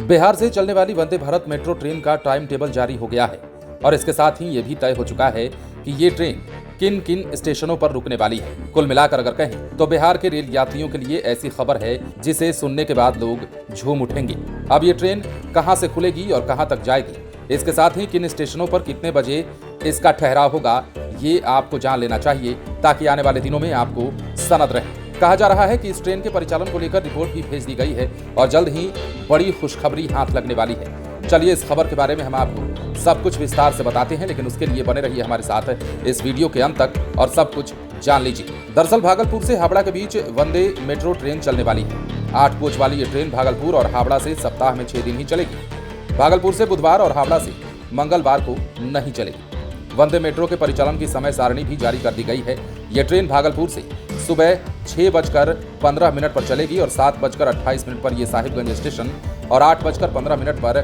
बिहार से चलने वाली वंदे भारत मेट्रो ट्रेन का टाइम टेबल जारी हो गया है और इसके साथ ही ये भी तय हो चुका है कि ये ट्रेन किन किन स्टेशनों पर रुकने वाली है। कुल मिलाकर अगर कहें तो बिहार के रेल यात्रियों के लिए ऐसी खबर है जिसे सुनने के बाद लोग झूम उठेंगे। अब ये ट्रेन कहां से खुलेगी और कहां तक जाएगी, इसके साथ ही किन स्टेशनों पर कितने बजे इसका ठहराव होगा, ये आपको जान लेना चाहिए ताकि आने वाले दिनों में आपको सनद रहे। कहा जा रहा है कि इस ट्रेन के परिचालन को लेकर रिपोर्ट भी भेज दी गई है और जल्द ही बड़ी खुशखबरी हाथ लगने वाली है। चलिए इस खबर के बारे में हम आपको सब कुछ विस्तार से बताते हैं, लेकिन उसके लिए बने रहिए हमारे साथ इस वीडियो के अंत तक और सब कुछ जान लीजिए। दरअसल भागलपुर से हावड़ा के बीच वंदे मेट्रो ट्रेन चलने वाली है। 8 कोच वाली ये ट्रेन भागलपुर और हावड़ा से सप्ताह में 6 दिन ही चलेगी। भागलपुर से बुधवार और हावड़ा से मंगलवार को नहीं चलेगी। वंदे मेट्रो के परिचालन की समय सारणी भी जारी कर दी गई है। ये ट्रेन भागलपुर से सुबह 6:15 पर चलेगी और 7:28 पर ये साहिबगंज स्टेशन और 8:15 पर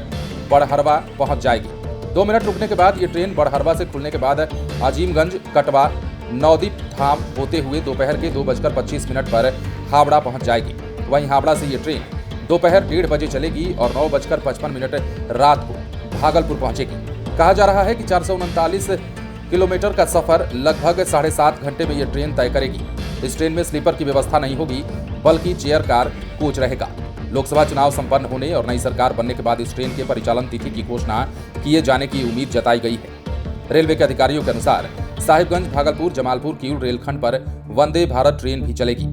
बड़हरवा पहुंच जाएगी। 2 मिनट रुकने के बाद ये ट्रेन बड़हरवा से खुलने के बाद अजीमगंज, कटवा, नवदीप धाम होते हुए दोपहर के 2:25 पर हावड़ा पहुंच जाएगी। वहीं हावड़ा से ये ट्रेन दोपहर 1:30 बजे चलेगी और 9:55 रात को भागलपुर पहुंचेगी। कहा जा रहा है कि 439 किलोमीटर का सफर लगभग 7.5 घंटे में ये ट्रेन तय करेगी। इस ट्रेन में स्लीपर की व्यवस्था नहीं होगी, बल्कि चेयर कार कोच रहेगा। लोकसभा चुनाव संपन्न होने और नई सरकार बनने के बाद इस ट्रेन के परिचालन तिथि की घोषणा किए जाने की उम्मीद जताई गई है। रेलवे के अधिकारियों के अनुसार साहिबगंज, भागलपुर, जमालपुर, किऊल रेलखंड पर वंदे भारत ट्रेन भी चलेगी।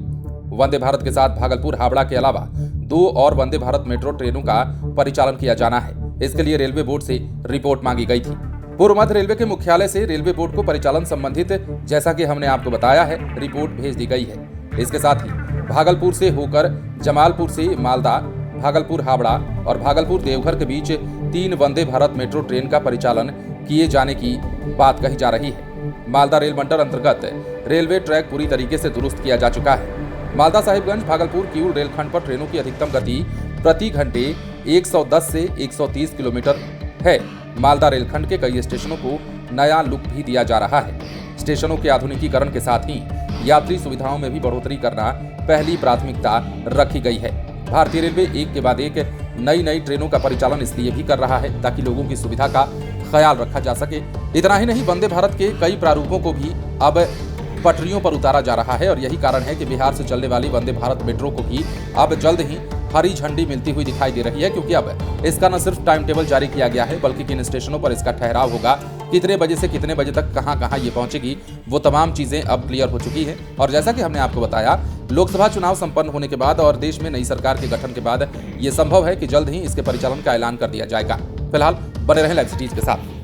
वंदे भारत के साथ भागलपुर, हावड़ा के अलावा 2 और वंदे भारत मेट्रो ट्रेनों का परिचालन किया जाना है। इसके लिए रेलवे बोर्ड से रिपोर्ट मांगी गई थी। पूर्व मध्य रेलवे के मुख्यालय से रेलवे बोर्ड को परिचालन संबंधित, जैसा कि हमने आपको बताया है, रिपोर्ट भेज दी गई है। इसके साथ ही भागलपुर से होकर जमालपुर से मालदा, भागलपुर हावड़ा और भागलपुर देवघर के बीच 3 वंदे भारत मेट्रो ट्रेन का परिचालन किए जाने की बात कही जा रही है। मालदा रेल मंडल अंतर्गत रेलवे ट्रैक पूरी तरीके से दुरुस्त किया जा चुका है। मालदा, साहिबगंज, भागलपुर, किऊल रेलखंड पर ट्रेनों की अधिकतम गति प्रति घंटे 110 से 130 किलोमीटर है। मालदा रेलखंड के कई स्टेशनों को नया लुक भी दिया जा रहा है। स्टेशनों के आधुनिकीकरण के साथ ही यात्री सुविधाओं में भी बढ़ोतरी करना पहली प्राथमिकता रखी गई है। भारतीय रेलवे एक के बाद एक नई ट्रेनों का परिचालन इसलिए भी कर रहा है ताकि लोगों की सुविधा का ख्याल रखा जा सके। इतना ही नहीं, वंदे भारत के कई प्रारूपों को भी अब पटरियों पर उतारा जा रहा है और यही कारण है कि बिहार से चलने वाली वंदे भारत मेट्रो को भी अब जल्द ही हरी झंडी मिलती हुई दिखाई दे रही है, क्योंकि अब इसका न सिर्फ टाइम टेबल जारी किया गया है, बल्कि किन स्टेशनों पर इसका ठहराव होगा, कितने बजे से कितने बजे तक कहां ये पहुंचेगी, वो तमाम चीजें अब क्लियर हो चुकी है। और जैसा कि हमने आपको बताया, लोकसभा चुनाव संपन्न होने के बाद और देश में नई सरकार के गठन के बाद ये संभव है कि जल्द ही इसके परिचालन का ऐलान कर दिया जाएगा। फिलहाल बने रहें लाइव सिटीज के साथ।